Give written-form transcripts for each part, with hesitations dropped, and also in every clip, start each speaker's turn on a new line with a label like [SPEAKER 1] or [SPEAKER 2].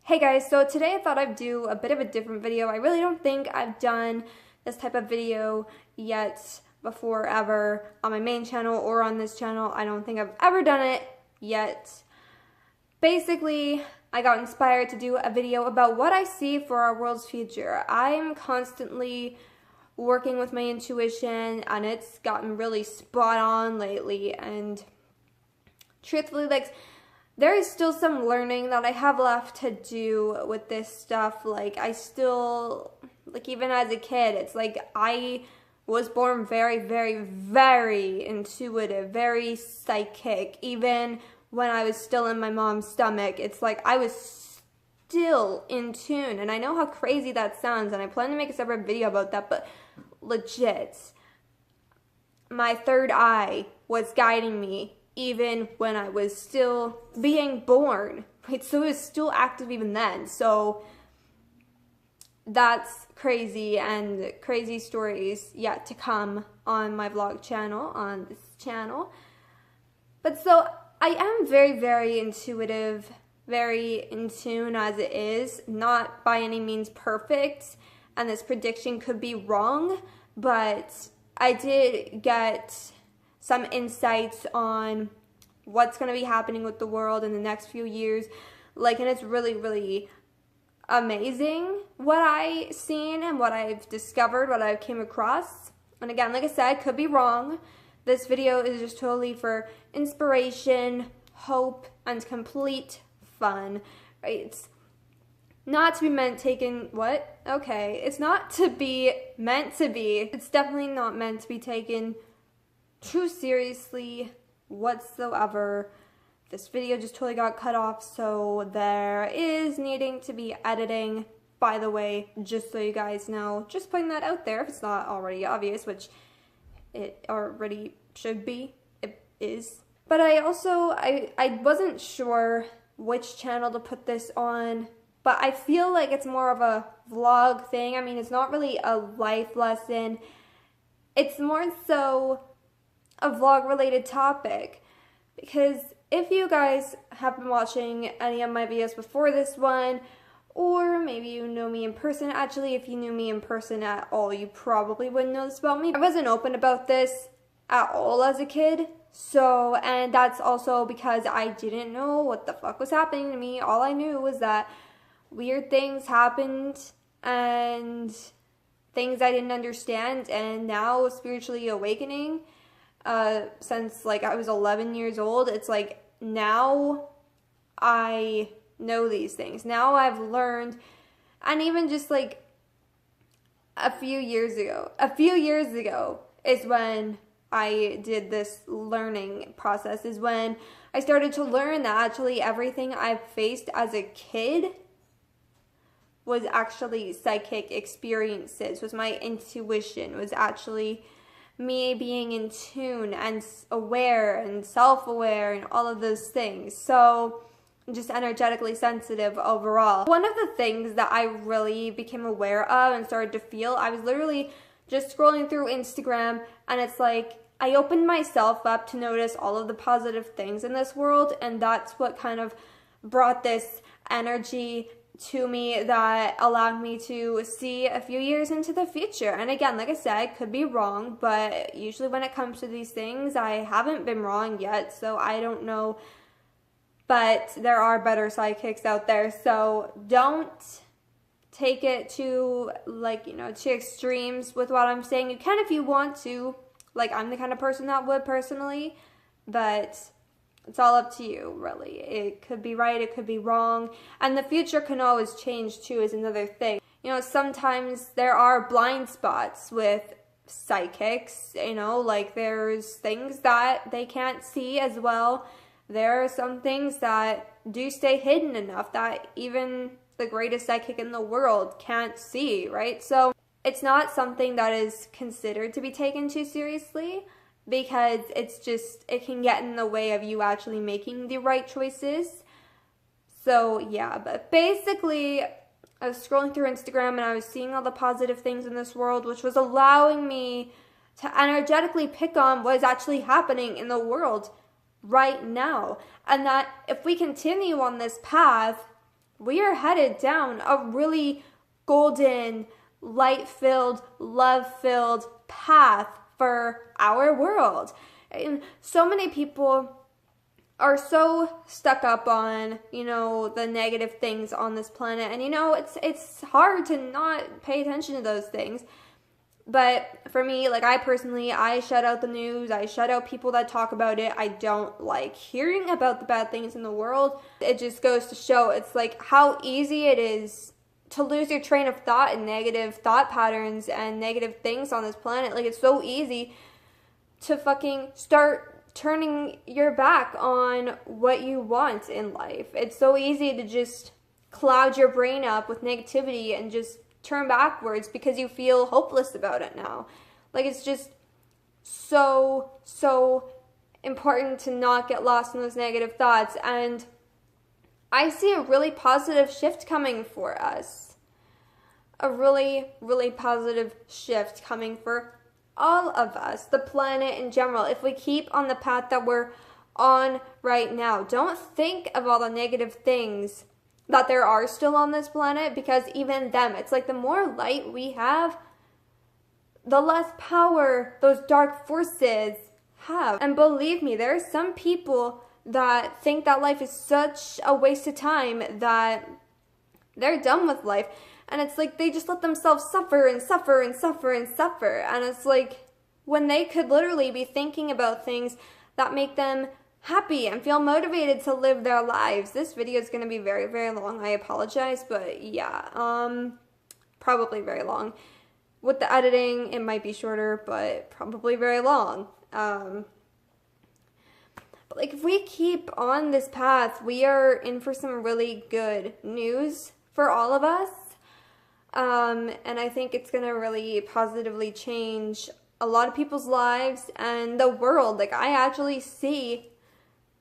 [SPEAKER 1] Hey guys, so today I thought I'd do a bit of a different video. I really don't think I've done this type of video yet before ever on my main channel or on this channel. I don't think I've ever done it yet. Basically, I got inspired to do a video about what I see for our world's future. I'm constantly working with my intuition and it's gotten really spot on lately, and truthfully, there is still some learning that I have left to do with this stuff. I still, even as a kid, it's I was born very, very, very intuitive, very psychic. Even when I was still in my mom's stomach, it's I was still in tune. And I know how crazy that sounds, and I plan to make a separate video about that, but legit, my third eye was guiding me even when I was still being born, right? So it was still active even then. So that's crazy, and crazy stories yet to come on my vlog channel, on this channel. But so I am very, very intuitive, very in tune as it is, not by any means perfect, and this prediction could be wrong, but I did get some insights on what's going to be happening with the world in the next few years. And it's really, really amazing what I've seen and what I've discovered, what I've came across. And again, like I said, could be wrong. This video is just totally for inspiration, hope, and complete fun, right? It's not to be meant taken, what? Okay, it's not to be meant to be. It's definitely not meant to be taken too seriously whatsoever. This video just totally got cut off, so there is needing to be editing, by the way, just so you guys know. Just putting that out there if it's not already obvious, which it already should be. It is. But I wasn't sure which channel to put this on, but I feel like it's more of a vlog thing. I mean, it's not really a life lesson. It's more so a vlog related topic, because if you guys have been watching any of my videos before this one, or maybe you know me in person, actually if you knew me in person at all, you probably wouldn't know this about me. I wasn't open about this at all as a kid, and that's also because I didn't know what the fuck was happening to me. All I knew was that weird things happened and things I didn't understand, and now spiritually awakening since I was 11 years old, it's now I know these things. Now I've learned, and even just a few years ago is when I did this learning process, is when I started to learn that actually everything I've faced as a kid was actually psychic experiences, was my intuition, was actually me being in tune and aware and self-aware and all of those things. So just energetically sensitive overall. One of the things that I really became aware of and started to feel, I was literally just scrolling through Instagram, and it's I opened myself up to notice all of the positive things in this world, and that's what kind of brought this energy to me that allowed me to see a few years into the future. And again, like I said, could be wrong, but usually when it comes to these things, I haven't been wrong yet, so I don't know. But there are better psychics out there, so don't take it to to extremes with what I'm saying. You can if you want to. I'm the kind of person that would personally, but it's all up to you, really. It could be right, it could be wrong, and the future can always change too, is another thing. Sometimes there are blind spots with psychics, there's things that they can't see as well. There are some things that do stay hidden enough that even the greatest psychic in the world can't see, right? So it's not something that is considered to be taken too seriously, because it can get in the way of you actually making the right choices. So yeah, but basically I was scrolling through Instagram and I was seeing all the positive things in this world, which was allowing me to energetically pick on what is actually happening in the world right now. And that if we continue on this path, we are headed down a really golden, light-filled, love-filled path for our world. And so many people are so stuck up on, you know, the negative things on this planet. And, you know, it's hard to not pay attention to those things. But for me, like, I shut out the news. I shut out people that talk about it. I don't like hearing about the bad things in the world. It just goes to show, it's like how easy it is to lose your train of thought and negative thought patterns and negative things on this planet. Like, it's so easy to fucking start turning your back on what you want in life. It's so easy to just cloud your brain up with negativity and just turn backwards because you feel hopeless about it now. Like, it's just so important to not get lost in those negative thoughts. And I see a really positive shift coming for us. A really, really positive shift coming for all of us, the planet in general, if we keep on the path that we're on right now. Don't think of all the negative things that there are still on this planet, because even them, it's like the more light we have, the less power those dark forces have. And believe me, there are some people that think that life is such a waste of time that they're done with life. And it's like they just let themselves suffer and suffer and suffer and suffer. And it's like when they could literally be thinking about things that make them happy and feel motivated to live their lives. This video is going to be very, very long. I apologize, but yeah, probably very long. With the editing, it might be shorter, but probably very long. But like, if we keep on this path, we are in for some really good news for all of us. And I think it's going to really positively change a lot of people's lives and the world. Like, I actually see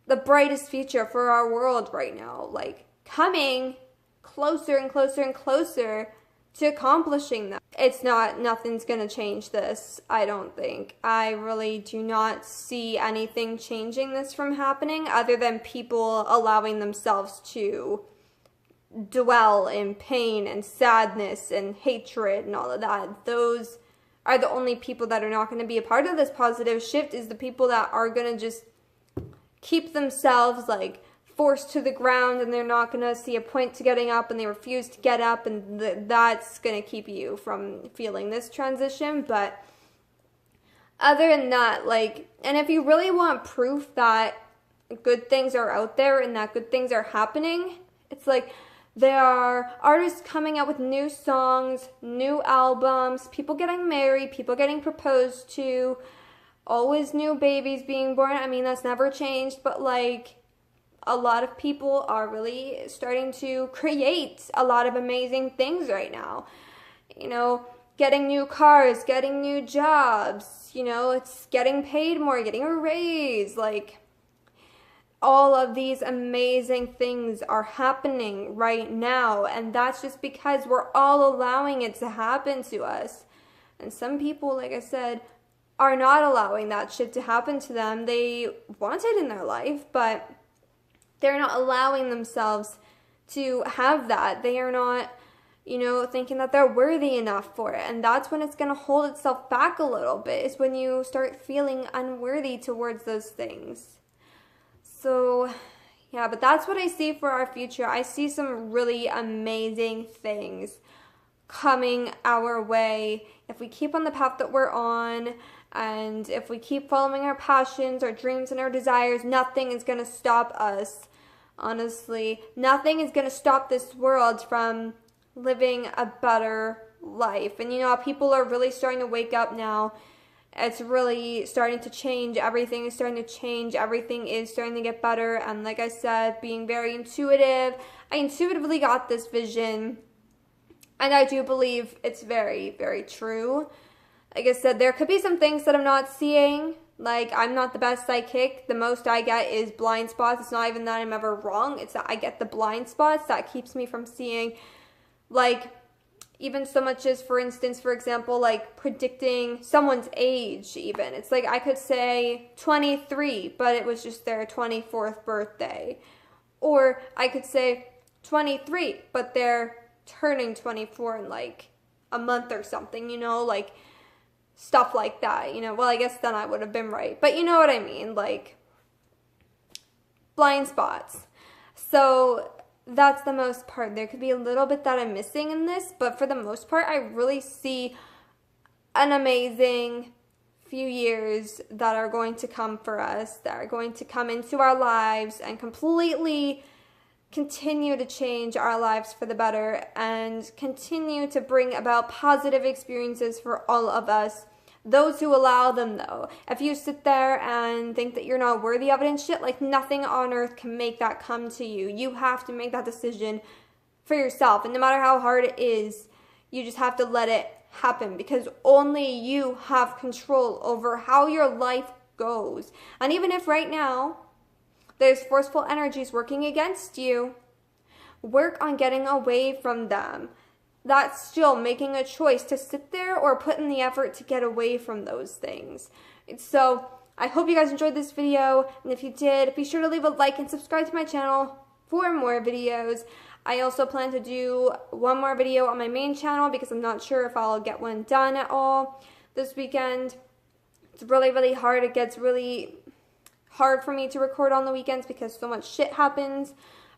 [SPEAKER 1] the brightest future for our world right now, like, coming closer and closer and closer to accomplishing that. Nothing's going to change this, I don't think. I really do not see anything changing this from happening other than people allowing themselves to dwell in pain and sadness and hatred and all of that. Those are the only people that are not going to be a part of this positive shift, is the people that are going to just keep themselves like forced to the ground, and they're not going to see a point to getting up, and they refuse to get up, and that's going to keep you from feeling this transition. But other than that, like, and if you really want proof that good things are out there and that good things are happening, it's like, there are artists coming out with new songs, new albums, people getting married, people getting proposed to, always new babies being born. I mean, that's never changed, but like, a lot of people are really starting to create a lot of amazing things right now. You know, getting new cars, getting new jobs, you know, it's getting paid more, getting a raise, like, all of these amazing things are happening right now, and that's just because we're all allowing it to happen to us. And some people, like I said, are not allowing that shit to happen to them. They want it in their life, but they're not allowing themselves to have that. They are not, you know, thinking that they're worthy enough for it. And that's when it's going to hold itself back a little bit, is when you start feeling unworthy towards those things. So, yeah, but that's what I see for our future. I see some really amazing things coming our way if we keep on the path that we're on, and if we keep following our passions, our dreams, and our desires. Nothing is going to stop us, honestly. Nothing is going to stop this world from living a better life. And, you know, people are really starting to wake up now. It's really starting to change. Everything is starting to change. Everything is starting to get better. And like I said, being very intuitive, I intuitively got this vision. And I do believe it's very, very true. Like I said, there could be some things that I'm not seeing. Like, I'm not the best psychic. The most I get is blind spots. It's not even that I'm ever wrong. It's that I get the blind spots that keeps me from seeing, like, even so much as, for instance, for example, like predicting someone's age even. It's like I could say 23, but it was just their 24th birthday. Or I could say 23, but they're turning 24 in like a month or something, you know, like stuff like that, you know. Well, I guess then I would have been right, but you know what I mean, like blind spots. So that's the most part. There could be a little bit that I'm missing in this, but for the most part, I really see an amazing few years that are going to come for us, that are going to come into our lives and completely continue to change our lives for the better and continue to bring about positive experiences for all of us, those who allow them. Though, if you sit there and think that you're not worthy of it and shit, like nothing on earth can make that come to you. You have to make that decision for yourself, and no matter how hard it is, you just have to let it happen, because only you have control over how your life goes. And even if right now there's forceful energies working against you, work on getting away from them. That's still making a choice to sit there or put in the effort to get away from those things. So I hope you guys enjoyed this video, and if you did, be sure to leave a like and subscribe to my channel for more videos. I also plan to do one more video on my main channel because I'm not sure if I'll get one done at all this weekend. It's really, really hard. It gets really hard for me to record on the weekends because so much shit happens,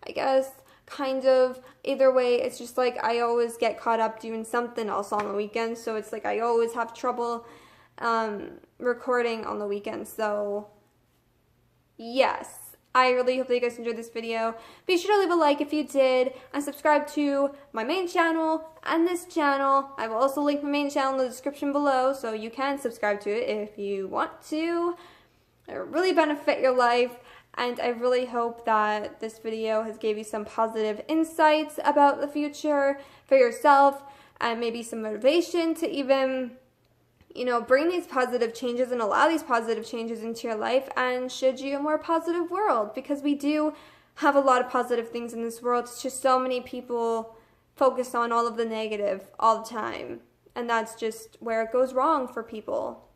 [SPEAKER 1] I guess, kind of. Either way, it's just like I always get caught up doing something else on the weekends, so it's like I always have trouble recording on the weekends. So yes, I really hope that you guys enjoyed this video. Be sure to leave a like if you did, and subscribe to my main channel and this channel. I will also link my main channel in the description below, so you can subscribe to it if you want to. It will really benefit your life, and I really hope that this video has gave you some positive insights about the future for yourself, and maybe some motivation to even, you know, bring these positive changes and allow these positive changes into your life and should you a more positive world, because we do have a lot of positive things in this world. It's just so many people focus on all of the negative all the time, and that's just where it goes wrong for people.